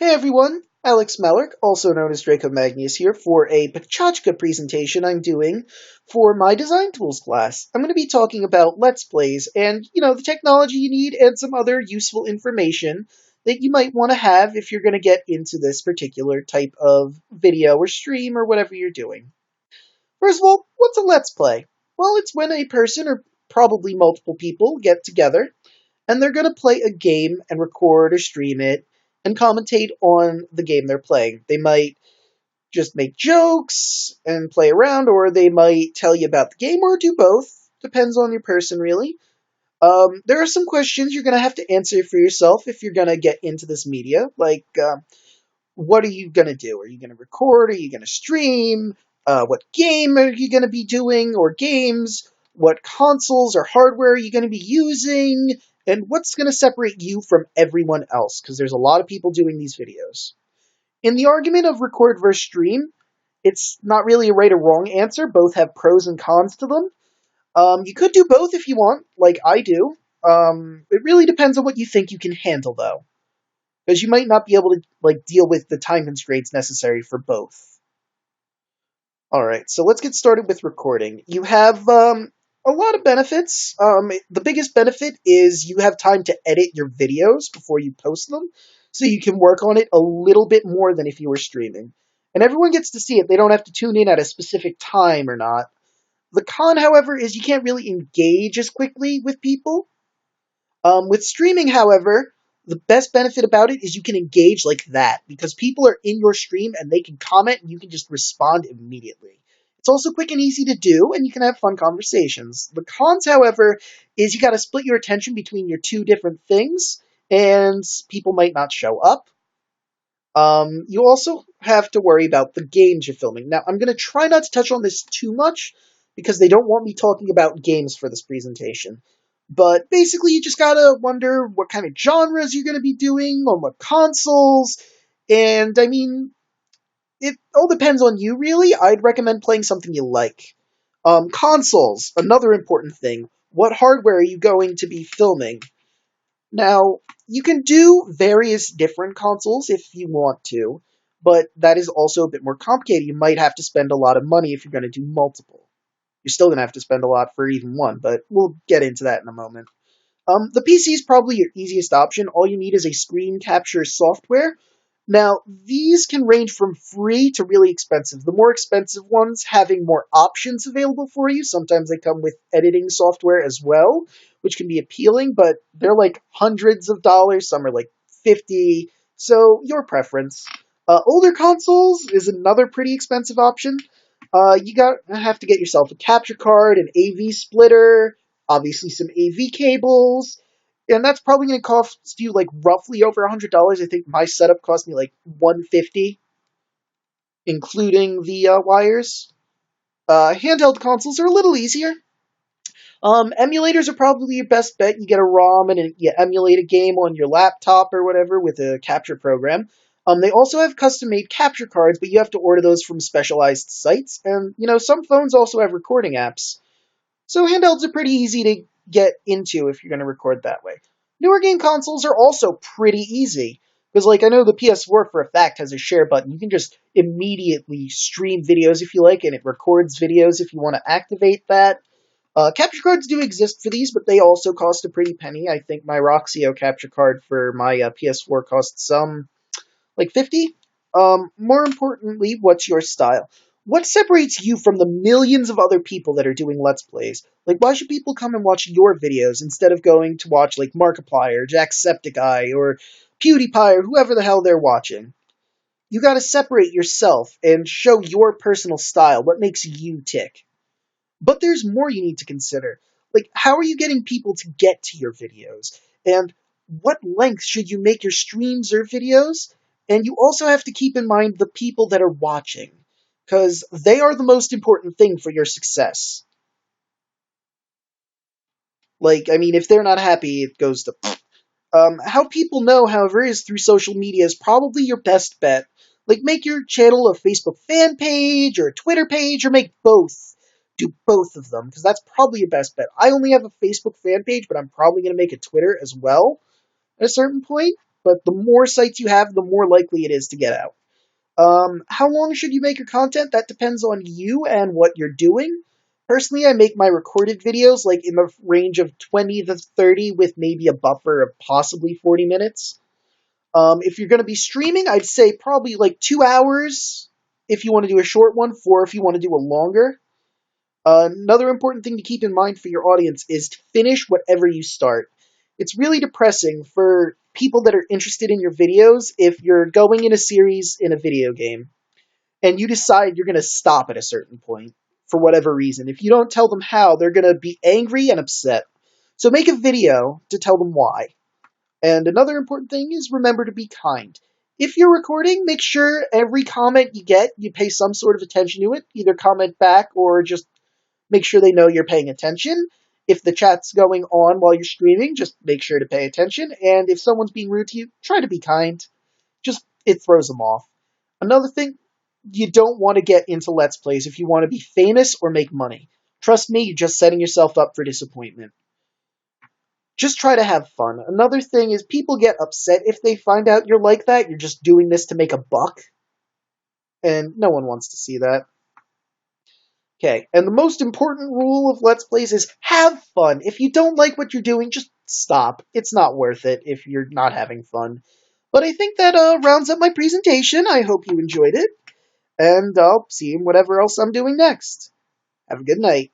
Hey everyone, Alex Mellick, also known as Draco Magnius here for a Pecha Kucha presentation I'm doing for my design tools class. I'm going to be talking about Let's Plays and, the technology you need and some other useful information that you might want to have if you're going to get into this particular type of video or stream or whatever you're doing. First of all, what's a Let's Play? Well, it's when a person or probably multiple people get together and they're going to play a game and record or stream it and commentate on the game they're playing. They might just make jokes and play around, or they might tell you about the game, or do both. Depends on your person, really. There are some questions you're going to have to answer for yourself if you're going to get into this media, like what are you going to do? Are you going to record? Are you going to stream? What game are you going to be doing, or games? What consoles or hardware are you going to be using? And what's going to separate you from everyone else? Because there's a lot of people doing these videos. In the argument of record versus stream, it's not really a right or wrong answer. Both have pros and cons to them. You could do both if you want, like I do. It really depends on what you think you can handle, though, because you might not be able to deal with the time constraints necessary for both. All right, so let's get started with recording. You have a lot of benefits. The biggest benefit is you have time to edit your videos before you post them, so you can work on it a little bit more than if you were streaming. And everyone gets to see it. They don't have to tune in at a specific time or not. The con, however, is you can't really engage as quickly with people. With streaming, however, the best benefit about it is you can engage like that because people are in your stream and they can comment and you can just respond immediately. It's also quick and easy to do, and you can have fun conversations. The cons, however, is you got to split your attention between your two different things, and people might not show up. You also have to worry about the games you're filming. Now, I'm going to try not to touch on this too much because they don't want me talking about games for this presentation. But basically, you just gotta wonder what kind of genres you're gonna be doing, on what consoles, and I mean, it all depends on you, really. I'd recommend playing something you like. Consoles, another important thing. What hardware are you going to be filming? Now, you can do various different consoles if you want to, but that is also a bit more complicated. You might have to spend a lot of money if you're going to do multiple. You're still going to have to spend a lot for even one, but we'll get into that in a moment. The PC is probably your easiest option. All you need is a screen capture software. Now, these can range from free to really expensive. The more expensive ones having more options available for you. Sometimes they come with editing software as well, which can be appealing, but they're like hundreds of dollars. Some are like 50. So, your preference. Older consoles is another pretty expensive option. Have to get yourself a capture card, an AV splitter, obviously some AV cables, and that's probably going to cost you like roughly over $100. I think my setup cost me like $150, including the wires. Handheld consoles are a little easier. Emulators are probably your best bet. You get a ROM and you emulate a game on your laptop or whatever with a capture program. They also have custom-made capture cards, but you have to order those from specialized sites. And, some phones also have recording apps. So handhelds are pretty easy to get into if you're going to record that way. Newer game consoles are also pretty easy. Because, I know the PS4 for a fact has a share button. You can just immediately stream videos if you like, and it records videos if you want to activate that. Capture cards do exist for these, but they also cost a pretty penny. I think my Roxio capture card for my PS4 costs like 50. More importantly, what's your style? What separates you from the millions of other people that are doing Let's Plays? Why should people come and watch your videos instead of going to watch, Markiplier, or Jacksepticeye, or PewDiePie, or whoever the hell they're watching? You gotta separate yourself and show your personal style, what makes you tick. But there's more you need to consider. How are you getting people to get to your videos? And what length should you make your streams or videos? And you also have to keep in mind the people that are watching, because they are the most important thing for your success. If they're not happy, it goes to... How people know, however, is through social media is probably your best bet. Make your channel a Facebook fan page or a Twitter page, or make both. Do both of them, because that's probably your best bet. I only have a Facebook fan page, but I'm probably going to make a Twitter as well at a certain point. but the more sites you have, the more likely it is to get out. How long should you make your content? That depends on you and what you're doing. Personally, I make my recorded videos like in the range of 20 to 30 with maybe a buffer of possibly 40 minutes. If you're going to be streaming, I'd say probably like 2 hours if you want to do a short one, 4 if you want to do a longer. Another important thing to keep in mind for your audience is to finish whatever you start. It's really depressing for people that are interested in your videos if you're going in a series in a video game and you decide you're going to stop at a certain point for whatever reason. If you don't tell them how, they're going to be angry and upset. So make a video to tell them why. And another important thing is remember to be kind. If you're recording, make sure every comment you get, you pay some sort of attention to it. Either comment back or just make sure they know you're paying attention. If the chat's going on while you're streaming, just make sure to pay attention. And if someone's being rude to you, try to be kind. Just, it throws them off. Another thing, you don't want to get into Let's Plays if you want to be famous or make money. Trust me, you're just setting yourself up for disappointment. Just try to have fun. Another thing is people get upset if they find out you're like that. You're just doing this to make a buck. And no one wants to see that. Okay, and the most important rule of Let's Plays is have fun. If you don't like what you're doing, just stop. It's not worth it if you're not having fun. But I think that rounds up my presentation. I hope you enjoyed it. And I'll see you in whatever else I'm doing next. Have a good night.